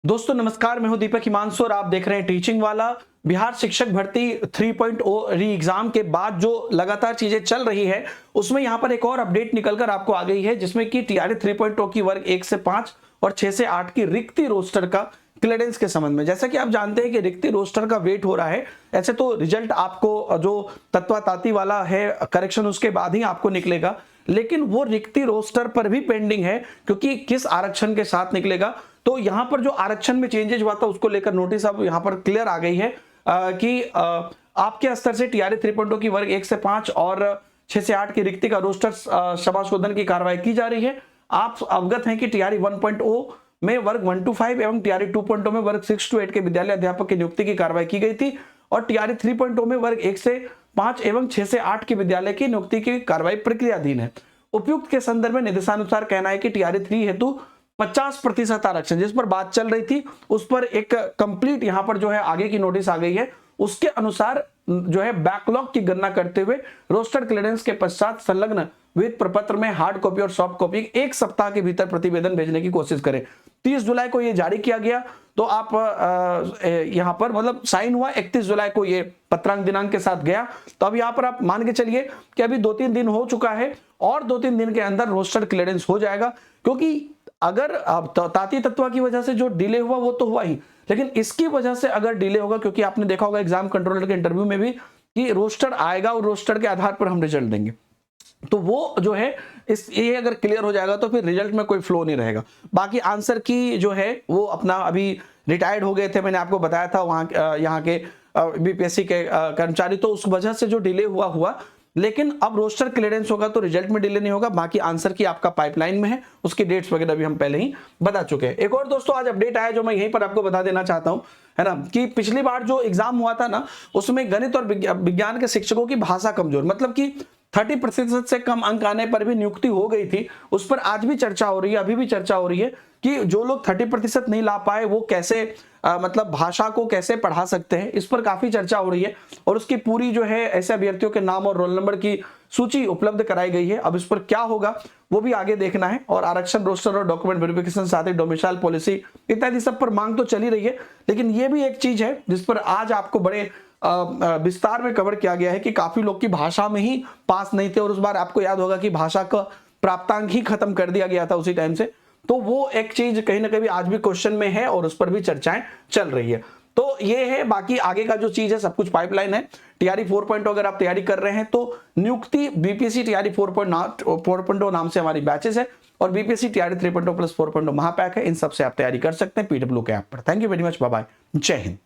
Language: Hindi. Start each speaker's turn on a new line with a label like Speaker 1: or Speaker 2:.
Speaker 1: दोस्तों नमस्कार, मैं हूं दीपक हिमांशु और आप देख रहे हैं टीचिंग वाला। बिहार शिक्षक भर्ती 3.0 री एग्जाम के बाद जो लगातार चीजें चल रही है उसमें यहां पर एक और अपडेट निकलकर आपको आ गई है, जिसमें कि टीआरई 3.0 की वर्ग 1 से 5 और 6 से 8 की रिक्ति रोस्टर का क्लियरेंस के संबंध में। जैसा कि आप जानते हैं कि रिक्ति रोस्टर का वेट हो रहा है, ऐसे तो रिजल्ट आपको जो तत्वाताती वाला है करेक्शन उसके बाद ही आपको निकलेगा, लेकिन वो रिक्ति रोस्टर पर भी पेंडिंग है क्योंकि किस आरक्षण के साथ निकलेगा। तो यहां पर जो आरक्षण में चेंजेस हुआ था उसको लेकर नोटिस अब यहां पर क्लियर आ गई है कि आपके स्तर से टीआरई 3.0 की वर्ग 1 से 5 और 6 से 8 की रिक्ति का रोस्टर समाशोधन की कार्रवाई की जा रही है। आप अवगत हैं कि टीआरई 1.0 में वर्ग 1 to 5 एवं टीआरई 2.0 में वर्ग 6 to 8 के विद्यालय अध्यापक की नियुक्ति की कार्रवाई की गई थी और टीआरई 3.0 में वर्ग 1 से 5 एवं 6 से 8 के विद्यालय की नियुक्ति की कार्रवाई प्रक्रियाधीन है। उपयुक्त के संदर्भ में निर्देशानुसार कहना है कि टीआरई 3 हेतु 50% आरक्षण जिस पर बात चल रही थी उस पर एक कंप्लीट यहां पर जो है आगे की नोटिस आ गई है। उसके अनुसार जो है बैकलॉग की गणना करते हुए रोस्टर क्लियरेंस के पश्चात संलग्न विहित प्रपत्र में हार्ड कॉपी और सॉफ्ट कॉपी एक सप्ताह के भीतर प्रतिवेदन भेजने की कोशिश करें। 30 जुलाई को ये जारी किया गया, तो आप यहां पर मतलब साइन हुआ 31 जुलाई को ये पत्रांक दिनांक के साथ गया। तो अब यहां पर आप मान के चलिए कि अभी 2-3 दिन हो चुका है और 2-3 दिन के अंदर रोस्टर क्लियरेंस हो जाएगा, क्योंकि अगर ताती तत्व की वजह से जो डिले हुआ वो तो हुआ ही, लेकिन इसकी वजह से अगर डिले होगा, क्योंकि आपने देखा होगा एग्जाम कंट्रोलर के इंटरव्यू में भी कि रोस्टर आएगा और रोस्टर के आधार पर हम रिजल्ट देंगे, तो वो जो है ये अगर क्लियर हो जाएगा तो फिर रिजल्ट में कोई फ्लो नहीं रहेगा। बाकी आंसर की जो है वो अपना अभी रिटायर्ड हो गए थे, मैंने आपको बताया था वहां यहाँ के बीपीएससी के कर्मचारी, तो उस वजह से जो डिले हुआ, लेकिन अब रोस्टर क्लियरेंस होगा तो रिजल्ट में डिले नहीं होगा। बाकी आंसर की आपका पाइपलाइन में है, उसकी डेट्स वगैरह भी हम पहले ही बता चुके हैं। एक और दोस्तों आज अपडेट आया जो मैं यहीं पर आपको बता देना चाहता हूं, है ना, कि पिछली बार जो एग्जाम हुआ था ना उसमें गणित और विज्ञान के शिक्षकों की भाषा कमजोर, मतलब कि 30% से कम अंक आने पर भी नियुक्ति हो गई थी। उस पर आज भी चर्चा हो रही है, अभी भी चर्चा हो रही है कि जो लोग 30% नहीं ला पाए वो कैसे मतलब भाषा को कैसे पढ़ा सकते हैं, इस पर काफी चर्चा हो रही है और उसकी पूरी जो है ऐसे अभ्यर्थियों के नाम और रोल नंबर की सूची उपलब्ध कराई गई है। अब इस पर क्या होगा वो भी आगे देखना है। और आरक्षण रोस्टर और डॉक्यूमेंट वेरिफिकेशन, साथ ही डोमिसाइल पॉलिसी इत्यादि सब पर मांग तो चली रही है, लेकिन ये भी एक चीज है जिस पर आज आपको बड़े विस्तार में कवर किया गया है कि काफी लोग की भाषा में ही पास नहीं थे और उस बार आपको याद होगा कि भाषा का प्राप्तांक ही खत्म कर दिया गया था उसी टाइम से। तो वो एक चीज कहीं ना कहीं आज भी क्वेश्चन में है और उस पर भी चर्चाएं चल रही है। तो ये है, बाकी आगे का जो चीज है सब कुछ पाइपलाइन है। टीआरई 4.0 अगर आप तैयारी कर रहे हैं तो नियुक्ति बीपीएससी टीआरई 4.0 नाम से हमारी बैचेस है और बीपीएससी टीआरई 3.0 प्लस 4.0 महापैक है। इन सब से आप तैयारी कर सकते हैं पीडब्ल्यू के ऐप पर। Thank you very much, bye bye, जय हिंद।